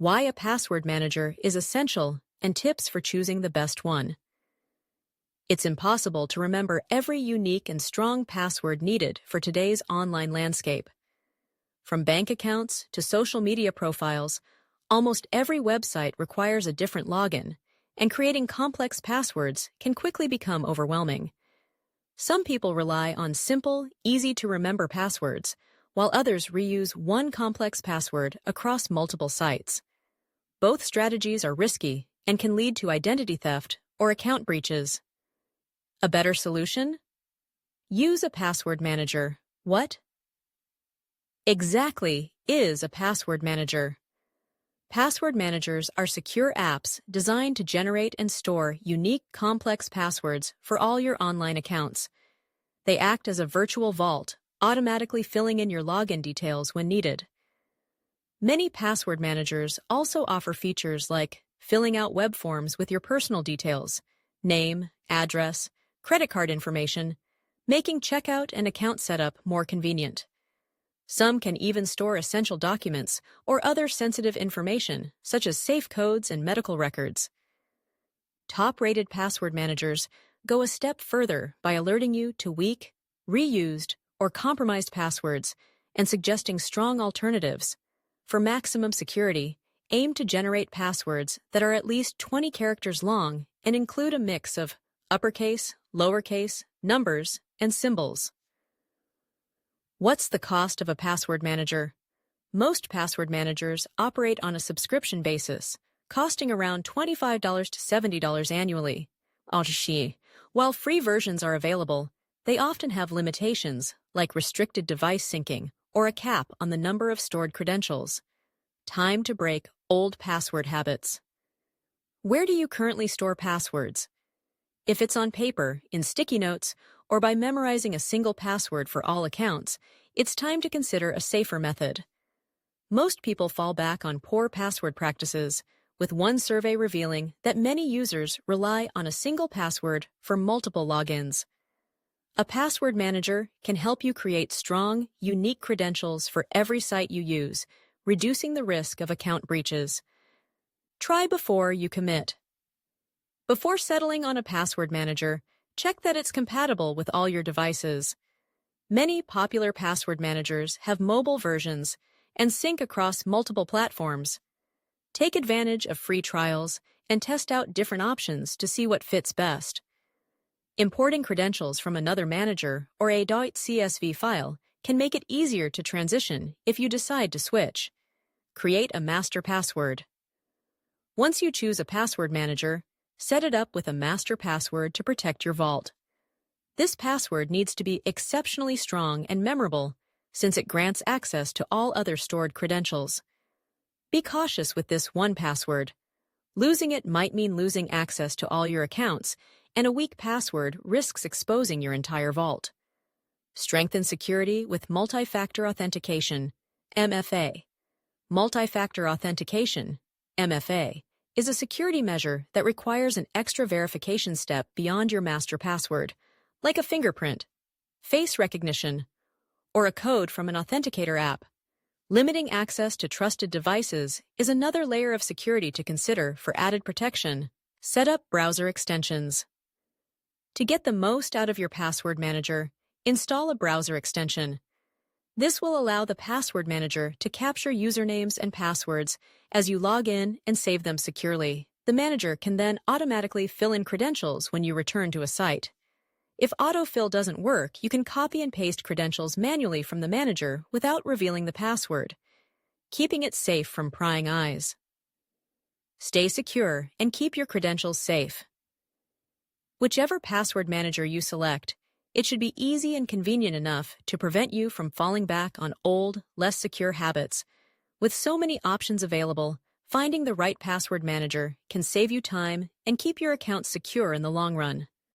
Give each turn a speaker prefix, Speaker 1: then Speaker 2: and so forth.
Speaker 1: Why a password manager is essential and tips for choosing the best one. It's impossible to remember every unique and strong password needed for today's online landscape. From bank accounts to social media profiles, almost every website requires a different login, and creating complex passwords can quickly become overwhelming. Some people rely on simple, easy-to-remember passwords, while others reuse one complex password across multiple sites. Both strategies are risky and can lead to identity theft or account breaches. A better solution? Use a password manager. What exactly is a password manager? Password managers are secure apps designed to generate and store unique, complex passwords for all your online accounts. They act as a virtual vault, automatically filling in your login details when needed. Many password managers also offer features like filling out web forms with your personal details, name, address, credit card information, making checkout and account setup more convenient. Some can even store essential documents or other sensitive information, such as safe codes and medical records. Top-rated password managers go a step further by alerting you to weak, reused, or compromised passwords and suggesting strong alternatives. For maximum security, aim to generate passwords that are at least 20 characters long and include a mix of uppercase, lowercase, numbers, and symbols. What's the cost of a password manager? Most password managers operate on a subscription basis, costing around $25 to $70 annually. While free versions are available, they often have limitations like restricted device syncing or a cap on the number of stored credentials. Time to break old password habits. Where do you currently store passwords? If it's on paper, in sticky notes, or by memorizing a single password for all accounts, it's time to consider a safer method. Most people fall back on poor password practices, with one survey revealing that many users rely on a single password for multiple logins. A password manager can help you create strong, unique credentials for every site you use, reducing the risk of account breaches. Try before you commit. Before settling on a password manager, check that it's compatible with all your devices. Many popular password managers have mobile versions and sync across multiple platforms. Take advantage of free trials and test out different options to see what fits best. Importing credentials from another manager or a .csv file can make it easier to transition if you decide to switch. Create a master password. Once you choose a password manager, set it up with a master password to protect your vault. This password needs to be exceptionally strong and memorable, since it grants access to all other stored credentials. Be cautious with this one password. Losing it might mean losing access to all your accounts, and a weak password risks exposing your entire vault. Strengthen security with multi-factor authentication, MFA. Multi-factor authentication, MFA, is a security measure that requires an extra verification step beyond your master password, like a fingerprint, face recognition, or a code from an authenticator app. Limiting access to trusted devices is another layer of security to consider for added protection. Set up browser extensions. To get the most out of your password manager, install a browser extension. This will allow the password manager to capture usernames and passwords as you log in and save them securely. The manager can then automatically fill in credentials when you return to a site. If autofill doesn't work, you can copy and paste credentials manually from the manager without revealing the password, keeping it safe from prying eyes. Stay secure and keep your credentials safe. Whichever password manager you select, it should be easy and convenient enough to prevent you from falling back on old, less secure habits. With so many options available, finding the right password manager can save you time and keep your account secure in the long run.